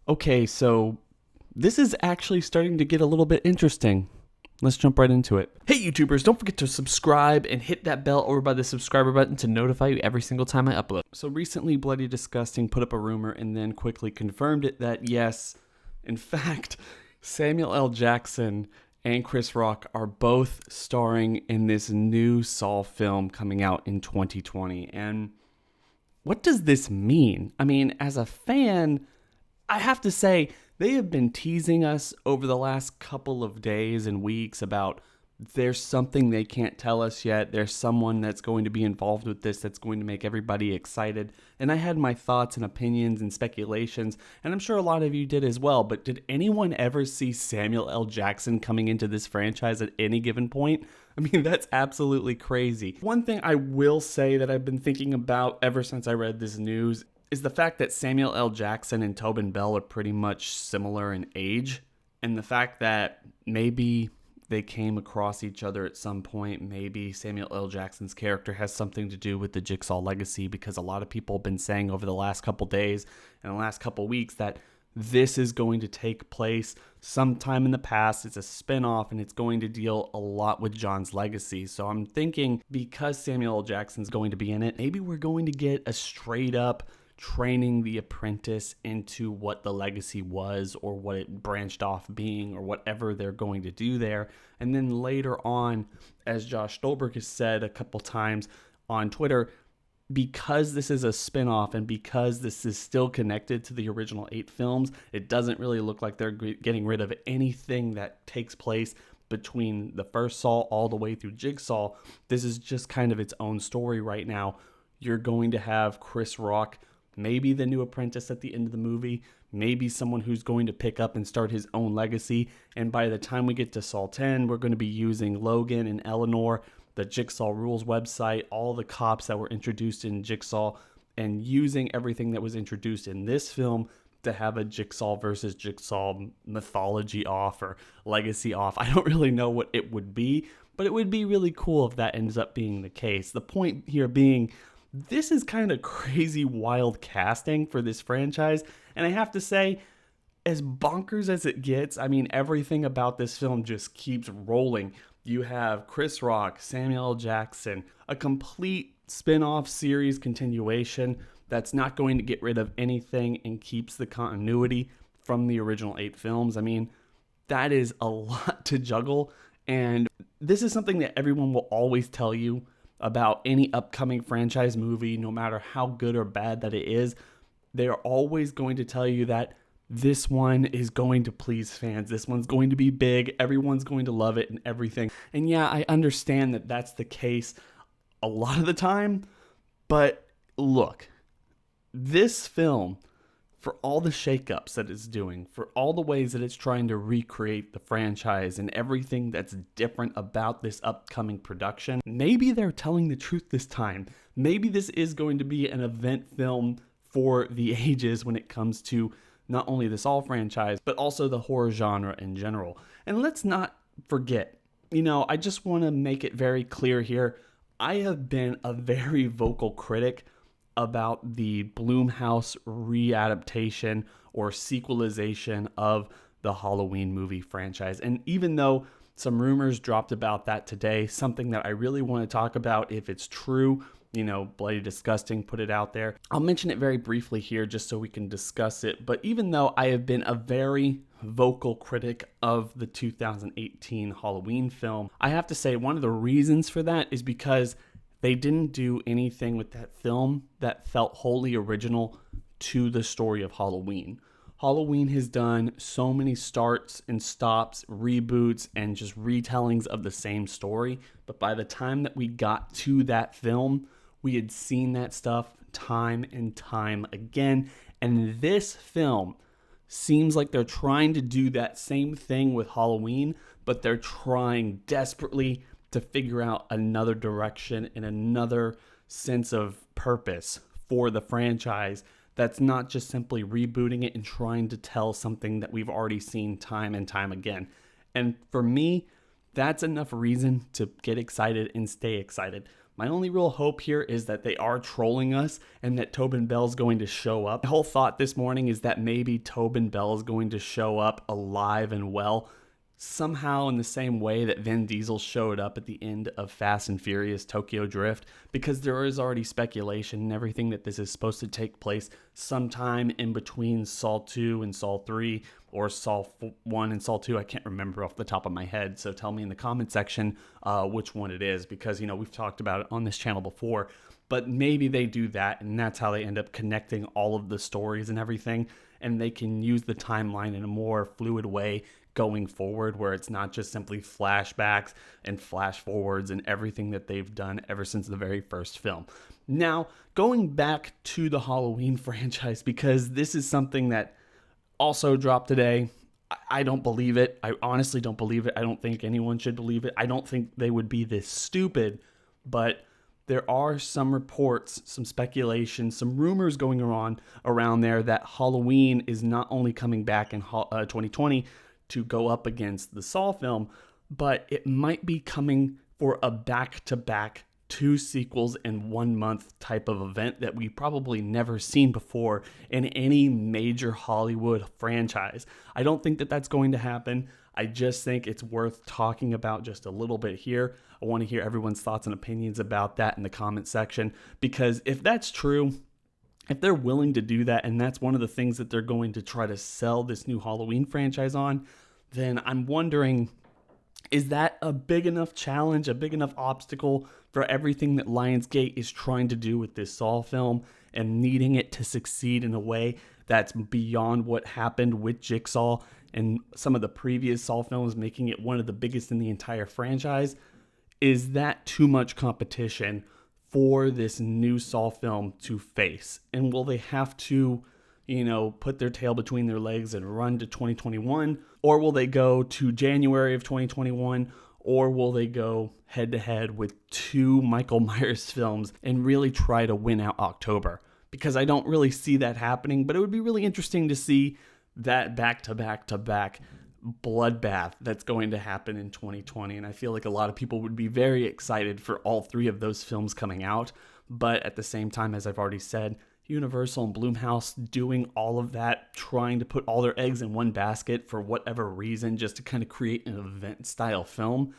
Okay, so this is actually starting to get a little bit interesting. Let's jump right into it. Hey YouTubers, don't forget to subscribe and hit that bell over by the subscriber button to notify you every single time I upload. So recently Bloody Disgusting put up a rumor and then quickly confirmed it that yes, in fact, Samuel L. Jackson and Chris Rock are both starring in this new Saw film coming out in 2020. And what does this mean? I mean, as a fan, I have to say, they have been teasing us over the last couple of days and weeks about there's something they can't tell us yet. There's someone that's going to be involved with this that's going to make everybody excited. And I had my thoughts and opinions and speculations, and I'm sure a lot of you did as well. But did anyone ever see Samuel L. Jackson coming into this franchise at any given point? I mean, that's absolutely crazy. One thing I will say that I've been thinking about ever since I read this news is the fact that Samuel L. Jackson and Tobin Bell are pretty much similar in age, and the fact that maybe they came across each other at some point. Maybe Samuel L. Jackson's character has something to do with the Jigsaw legacy, because a lot of people have been saying over the last couple days and the last couple weeks that this is going to take place sometime in the past. It's a spinoff and it's going to deal a lot with John's legacy. So I'm thinking, because Samuel L. Jackson's going to be in it, maybe we're going to get a straight up training the apprentice into what the legacy was, or what it branched off being, or whatever they're going to do there. And then later on, as Josh Stolberg has said a couple times on Twitter, because this is a spin-off and because this is still connected to the original 8 films, it doesn't really look like they're getting rid of anything that takes place between the first Saw all the way through Jigsaw. This is just kind of its own story right now. You're going to have Chris Rock, maybe the new apprentice at the end of the movie, maybe someone who's going to pick up and start his own legacy. And by the time we get to Saw 10, we're going to be using Logan and Eleanor, the Jigsaw Rules website, all the cops that were introduced in Jigsaw, and using everything that was introduced in this film to have a Jigsaw versus Jigsaw mythology off or legacy off. I don't really know what it would be, but it would be really cool if that ends up being the case. The point here being, this is kind of crazy, wild casting for this franchise. And I have to say, as bonkers as it gets, I mean, everything about this film just keeps rolling. You have Chris Rock, Samuel L. Jackson, a complete spin-off series continuation that's not going to get rid of anything and keeps the continuity from the original 8 films. I mean, that is a lot to juggle. And this is something that everyone will always tell you about any upcoming franchise movie, no matter how good or bad that it is. They're always going to tell you that this one is going to please fans. This one's going to be big. Everyone's going to love it and everything. And yeah, I understand that that's the case a lot of the time. But look, this film, for all the shakeups that it's doing, for all the ways that it's trying to recreate the franchise and everything that's different about this upcoming production, maybe they're telling the truth this time. Maybe this is going to be an event film for the ages when it comes to not only the Saw franchise, but also the horror genre in general. And let's not forget, I just want to make it very clear here, I have been a very vocal critic about the Blumhouse readaptation or sequelization of the Halloween movie franchise. And even though some rumors dropped about that today, something that I really want to talk about if it's true, Bloody Disgusting put it out there. I'll mention it very briefly here just so we can discuss it. But even though I have been a very vocal critic of the 2018 Halloween film, I have to say one of the reasons for that is because they didn't do anything with that film that felt wholly original to the story of Halloween. Halloween has done so many starts and stops, reboots, and just retellings of the same story. But by the time that we got to that film, we had seen that stuff time and time again. And this film seems like they're trying to do that same thing with Halloween, but they're trying desperately to figure out another direction and another sense of purpose for the franchise that's not just simply rebooting it and trying to tell something that we've already seen time and time again. And for me, that's enough reason to get excited and stay excited. My only real hope here is that they are trolling us and that Tobin Bell's going to show up. My whole thought this morning is that maybe Tobin Bell is going to show up alive and well, somehow in the same way that Vin Diesel showed up at the end of Fast and Furious Tokyo Drift, because there is already speculation and everything that this is supposed to take place sometime in between Saw 2 and Saw 3, or Saw 1 and Saw 2. I can't remember off the top of my head, so tell me in the comment section which one it is, because, we've talked about it on this channel before. But maybe they do that, and that's how they end up connecting all of the stories and everything, and they can use the timeline in a more fluid way going forward, where it's not just simply flashbacks and flash forwards and everything that they've done ever since the very first film. Now, going back to the Halloween franchise, because this is something that also dropped today. I don't believe it. I honestly don't believe it. I don't think anyone should believe it. I don't think they would be this stupid, but there are some reports, some speculation, some rumors going around there that Halloween is not only coming back in 2020 to go up against the Saw film, but it might be coming for a back-to-back 2 sequels in 1 month type of event that we probably never seen before in any major Hollywood franchise. I don't think that that's going to happen. I just think it's worth talking about just a little bit here. I want to hear everyone's thoughts and opinions about that in the comment section, because if that's true, if they're willing to do that, and that's one of the things that they're going to try to sell this new Halloween franchise on, then I'm wondering, is that a big enough challenge, a big enough obstacle for everything that Lionsgate is trying to do with this Saw film and needing it to succeed in a way that's beyond what happened with Jigsaw and some of the previous Saw films, making it one of the biggest in the entire franchise? Is that too much competition for this new Saw film to face? And will they have to, put their tail between their legs and run to 2021? Or will they go to January of 2021? Or will they go head to head with 2 Michael Myers films and really try to win out October? Because I don't really see that happening, but it would be really interesting to see that back-to-back-to-back bloodbath that's going to happen in 2020. And I feel like a lot of people would be very excited for all 3 of those films coming out. But at the same time, as I've already said, Universal and Blumhouse doing all of that, trying to put all their eggs in one basket for whatever reason, just to kind of create an event-style film,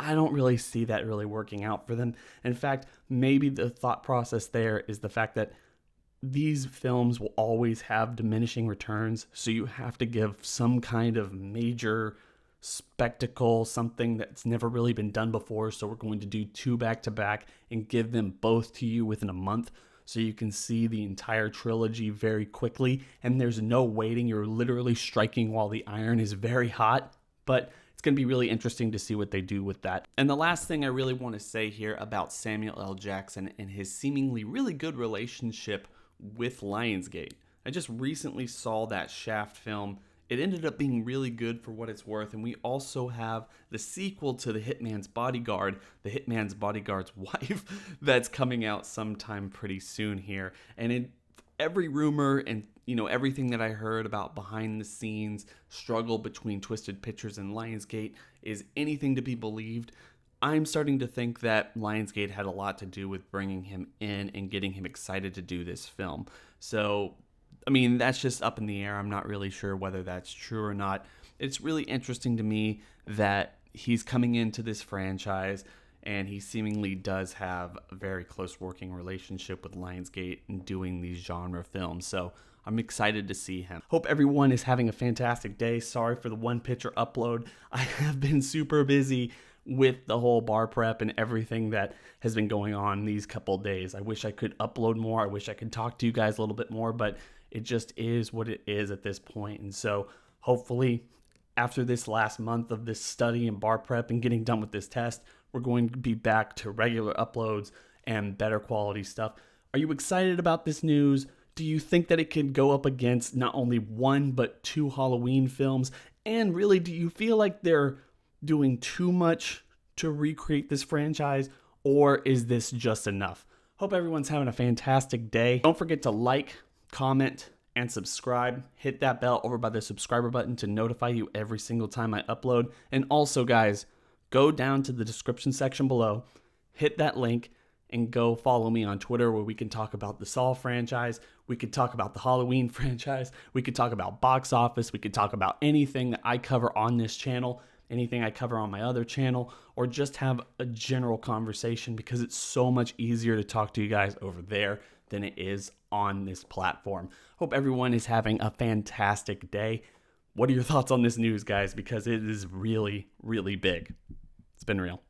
I don't really see that really working out for them. In fact, maybe the thought process there is the fact that these films will always have diminishing returns, so you have to give some kind of major spectacle, something that's never really been done before, so we're going to do 2 back-to-back and give them both to you within a month, so you can see the entire trilogy very quickly, and there's no waiting. You're literally striking while the iron is very hot, but it's going to be really interesting to see what they do with that. And the last thing I really want to say here about Samuel L. Jackson and his seemingly really good relationship with Lionsgate. I just recently saw that Shaft film. It ended up being really good for what it's worth, and we also have the sequel to The Hitman's Bodyguard, The Hitman's Bodyguard's Wife, that's coming out sometime pretty soon here. And every rumor and everything that I heard about behind the scenes struggle between Twisted Pictures and Lionsgate is anything to be believed. I'm starting to think that Lionsgate had a lot to do with bringing him in and getting him excited to do this film. So that's just up in the air. I'm not really sure whether that's true or not. It's really interesting to me that he's coming into this franchise and he seemingly does have a very close working relationship with Lionsgate in doing these genre films. So I'm excited to see him. Hope everyone is having a fantastic day. Sorry for the 1 picture upload. I have been super busy with the whole bar prep and everything that has been going on these couple days. I wish I could upload more. I wish I could talk to you guys a little bit more, but it just is what it is at this point. And so hopefully after this last month of this study and bar prep and getting done with this test, we're going to be back to regular uploads and better quality stuff. Are you excited about this news? Do you think that it could go up against not only 1, but 2 Halloween films? And really, do you feel like they're doing too much to recreate this franchise, or is this just enough? Hope everyone's having a fantastic day. Don't forget to like, comment, and subscribe. Hit that bell over by the subscriber button to notify you every single time I upload. And also, guys, go down to the description section below, hit that link, and go follow me on Twitter, where we can talk about the Saw franchise. We could talk about the Halloween franchise. We could talk about box office. We could talk about anything that I cover on this channel, anything I cover on my other channel, or just have a general conversation, because it's so much easier to talk to you guys over there than it is on this platform. Hope everyone is having a fantastic day. What are your thoughts on this news, guys? Because it is really, really big. It's been real.